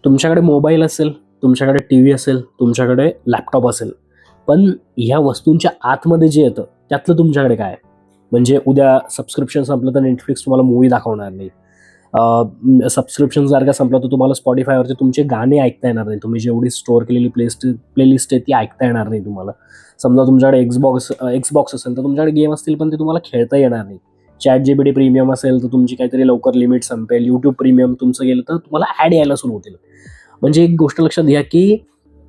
तुमच्याकडे मोबाईल असेल, तुमच्याकडे टीव्ही असेल, तुमच्याकडे लॅपटॉप असेल, पण ह्या वस्तूंच्या आतमध्ये जे येतं त्यातलं तुमच्याकडे काय आहे? म्हणजे उद्या सबस्क्रिप्शन संपलं तर नेटफ्लिक्स तुम्हाला मूव्ही दाखवणार नाही. सबस्क्रिप्शन जर का संपलं तर तुम्हाला स्पॉटिफायवरती तुमचे गाणे ऐकता येणार नाही. तुम्ही जेवढी स्टोअर केलेली प्लेलिस्ट आहे ती ऐकता येणार नाही तुम्हाला. समजा तुमच्याकडे एक्सबॉक्स असेल तर तुमच्याकडे गेम असतील पण ते तुम्हाला खेळता येणार नाही. ChatGPT प्रीमियम असेल तर तुमची काहीतरी लवकर लिमिट संपेल. YouTube प्रीमियम तुमचं गेलं तर तुम्हाला ॲड यायला सुरू होतील. म्हणजे एक गोष्ट लक्षात घ्या की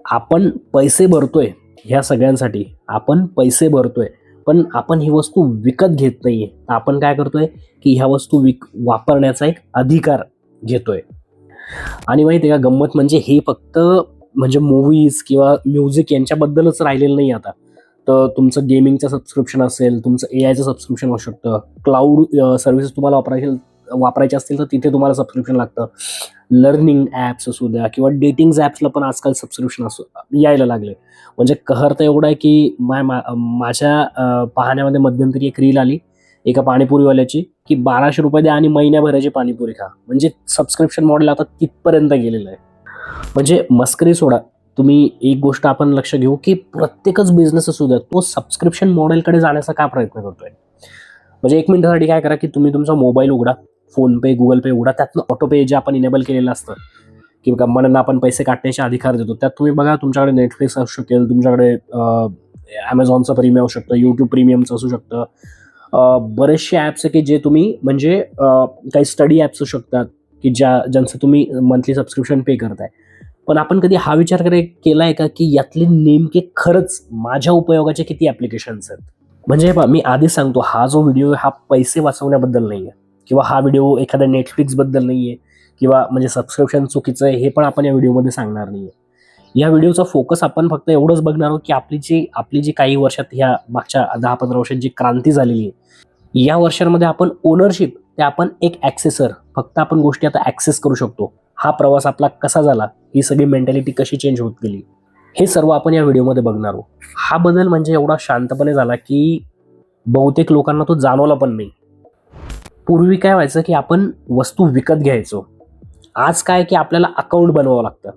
आपण पैसे भरतोय ह्या सगळ्यांसाठी. आपण पैसे भरतोय, पण आपण ही वस्तू विकत घेत नाहीये. आपण काय करतोय की ह्या वस्तू वापरण्याचा एक अधिकार घेतोय. आणि माहिती आहे का गंमत म्हणजे हे फक्त म्हणजे मूव्हीज किंवा म्युझिक यांच्याबद्दलच राहिलेलं नाही आता. तर तुमचं गेमिंगचं सबस्क्रिप्शन असेल, तुमचं एआयचं सबस्क्रिप्शन असू शकतं, क्लाउड सर्व्हिसेस तुम्हाला वापरायचे असतील तर तिथे तुम्हाला सबस्क्रिप्शन लागतं. लर्निंग ॲप्स असू द्या किंवा डेटिंग ॲप्सला पण आजकाल सबस्क्रिप्शन यायला लागले. म्हणजे कहर तर एवढा आहे की माझ्या पाहण्यामध्ये मध्यंतरी एक रील आली एका पाणीपुरीवाल्याची की ₹1200 द्या आणि महिन्याभराची पाणीपुरी खा. म्हणजे सबस्क्रिप्शन मॉडेल आता तिथपर्यंत गेलेलं आहे. म्हणजे मस्करी सोडा. तुम्ही एक गोष्ट आपण लक्ष घेऊ की प्रत्येकच बिझनेस असू द्या तो सबस्क्रिप्शन मॉडेलकडे जाण्याचा का प्रयत्न करतोय. म्हणजे 1 मिनिटासाठी काय करा की तुम्ही तुमचा मोबाईल उघडा, फोनपे, गुगल पे उघडा, त्यातनं ऑटोपे जे आपण इनेबल केलेलं असतं की कंपन्यांना आपण पैसे काटण्याचे अधिकार देतो, त्यात तुम्ही बघा तुमच्याकडे नेटफ्लिक्स असू शकेल, तुमच्याकडे ॲमेझॉनचं प्रीमियम असू शकतं, यूट्यूब प्रीमियमचं असू शकतं. बरेचसे ॲप्स आहे की जे तुम्ही म्हणजे काही स्टडी ॲप्स असू शकतात की ज्यांचं तुम्ही मंथली सबस्क्रिप्शन पे करताय. पण आपण कधी हा विचार केला आहे का की यातले नेमके खरंच माझ्या उपयोगाचे किती ॲप्लिकेशन्स आहेत? म्हणजे पहा मी आधीच सांगतो, हा जो व्हिडिओ हा पैसे वाचवण्याबद्दल नाही आहे किंवा हा व्हिडिओ एखाद्या नेटफ्लिक्सबद्दल नाही आहे किंवा म्हणजे सबस्क्रिप्शन चुकीचं आहे हे पण आपण या व्हिडिओमध्ये सांगणार नाही आहे. या व्हिडिओचा फोकस आपण फक्त एवढंच बघणार आहोत की आपली जी काही वर्षात ह्या मागच्या 10-15 वर्षात जी क्रांती झालेली आहे, या वर्षांमध्ये आपण ओनरशिप ते आपण एक ॲक्सेसर फक्त आपण गोष्टी आता ॲक्सेस करू शकतो. हा प्रवास आपला कसा झाला, ही सगळी मेंटॅलिटी कशी चेंज होत गेली, हे सर्व आपण या व्हिडिओमध्ये बघणार आहोत. हा बदल म्हणजे एवढा शांतपणे झाला की बहुतेक लोकांना तो जाणवला पण नाही. पूर्वी काय व्हायचं की आपण वस्तू विकत घ्यायचो. आज काय की आपल्याला अकाउंट बनवावं लागतं.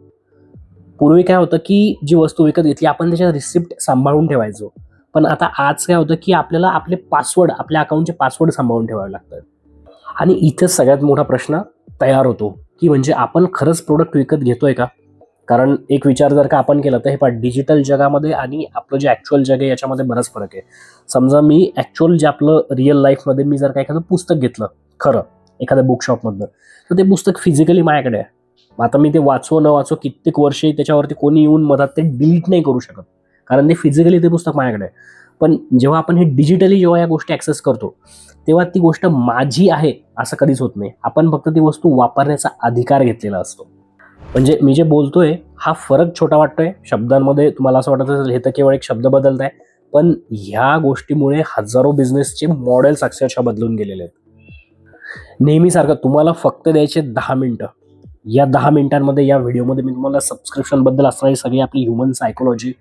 पूर्वी काय होतं की जी वस्तू विकत घेतली आपण त्याच्या रिसिप्ट सांभाळून ठेवायचो. पण आता आज काय होतं की आपल्याला आपल्या अकाउंटचे पासवर्ड सांभाळून ठेवावे लागतात. आणि इथेच सगळ्यात मोठा प्रश्न तयार होतो की म्हणजे आपण खरंच प्रोडक्ट विकत घेतोय का? कारण एक विचार जर का आपण केला तर हे पहा, डिजिटल जगामध्ये आणि आपलं जे ॲक्च्युअल जग आहे याच्यामध्ये बराच फरक आहे. समजा मी ॲक्च्युअल जे आपलं रिअल लाईफमध्ये मी जर का एखादं पुस्तक घेतलं खरं एखाद्या बुक शॉपमधनं, तर ते पुस्तक फिजिकली माझ्याकडे आहे. आता मी ते वाचो न वाचो कित्येक वर्षे त्याच्यावरती कोणी येऊन मधात ते डिलीट नाही करू शकत, कारण ते फिजिकली ते पुस्तक माझ्याकडे आहे. पण जेव्हा आपण हे डिजिटली जेव्हा या गोष्टी ॲक्सेस करतो तेव्हा ती गोष्ट माझी आहे असं कधीच होत नाही. आपण फक्त ती वस्तू वापरण्याचा अधिकार घेतलेला असतो. म्हणजे मी जे बोलतोय हा फरक छोटा वाटतोय शब्दांमध्ये, तुम्हाला असं वाटत असेल हे तर केवळ एक शब्द बदलत आहे, पण ह्या गोष्टीमुळे हजारो बिझनेसचे मॉडेल्स अक्षरशः बदलून गेलेले आहेत. नेहमीसारखं तुम्हाला फक्त द्यायचे 10 मिनिटं. या 10 मिनिटांमध्ये या व्हिडिओमध्ये मी तुम्हाला सबस्क्रिप्शनबद्दल असणारी सगळी आपली ह्युमन सायकोलॉजी,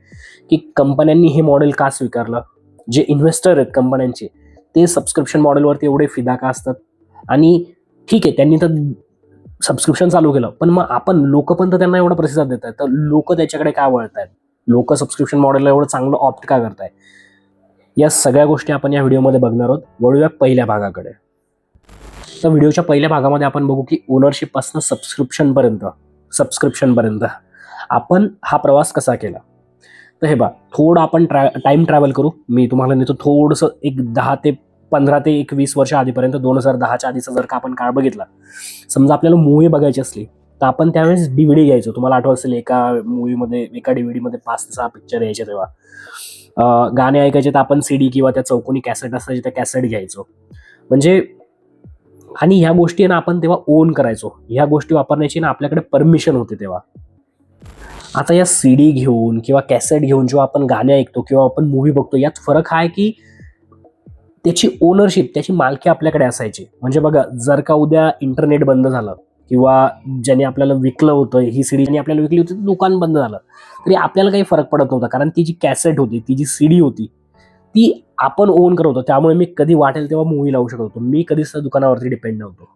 की कंपन्यांनी हे मॉडेल का स्वीकारलं, जे इन्व्हेस्टर आहेत कंपन्यांचे ते सबस्क्रिप्शन मॉडेलवरती एवढे फिदा का असतात, आणि ठीक आहे त्यांनी तर सबस्क्रिप्शन चालू केलं पण मग आपण लोक पण तर त्यांना एवढा प्रतिसाद देत आहेत, तर लोक त्याच्याकडे का वळत आहेत, लोक सबस्क्रिप्शन मॉडेलला एवढं चांगलं ऑप्ट का करताय, या सगळ्या गोष्टी आपण या व्हिडिओमध्ये बघणार आहोत. वळूया पहिल्या भागाकडे. तर व्हिडिओच्या पहिल्या भागामध्ये आपण बघू की ओनरशिप पासून सबस्क्रिप्शनपर्यंत आपण हा प्रवास कसा केला. तर हे बघा, थोडं आपण टाइम ट्रॅव्हल करू. मी तुम्हाला नेतो थोडंसं एक 15 ते 20 वर्ष आधीपर्यंत. 2010च्या आधीचा जर का आपण काळ बघितला, समजा आपल्याला मूव्ही बघायची असली तर आपण त्यावेळेस DVD घ्यायचो. तुम्हाला आठवत असेल एका DVD मध्ये 5 ते 6 पिक्चर यायचे. तेव्हा गाणे ऐकायचे तर आपण CD किंवा त्या चौकोनी कॅसेट असायचे त्या कॅसेट घ्यायचो. म्हणजे आणि ह्या गोष्टी ना आपण तेव्हा ओन करायचो. ह्या गोष्टी वापरण्याची ना आपल्याकडे परमिशन होती तेव्हा. आता या CD घेऊन किंवा कॅसेट घेऊन जेव्हा आपण गाणे ऐकतो किंवा आपण मूव्ही बघतो, यात फरक हा आहे की त्याची ओनरशिप, त्याची मालकी आपल्याकडे असायची. म्हणजे बघा, जर का उद्या इंटरनेट बंद झालं किंवा ज्याने आपल्याला विकलं होतं ही CD आपल्याला विकली होती, दुकान बंद झालं तरी आपल्याला काही फरक पडत नव्हता, कारण ती जी कॅसेट होती, ती जी CD होती ती आपण ओन करत होतो. त्यामुळे मी कधी वाटेल तेव्हा मूव्ही लावू शकत होतो. मी कधीच त्या दुकानावरती डिपेंड नव्हतो.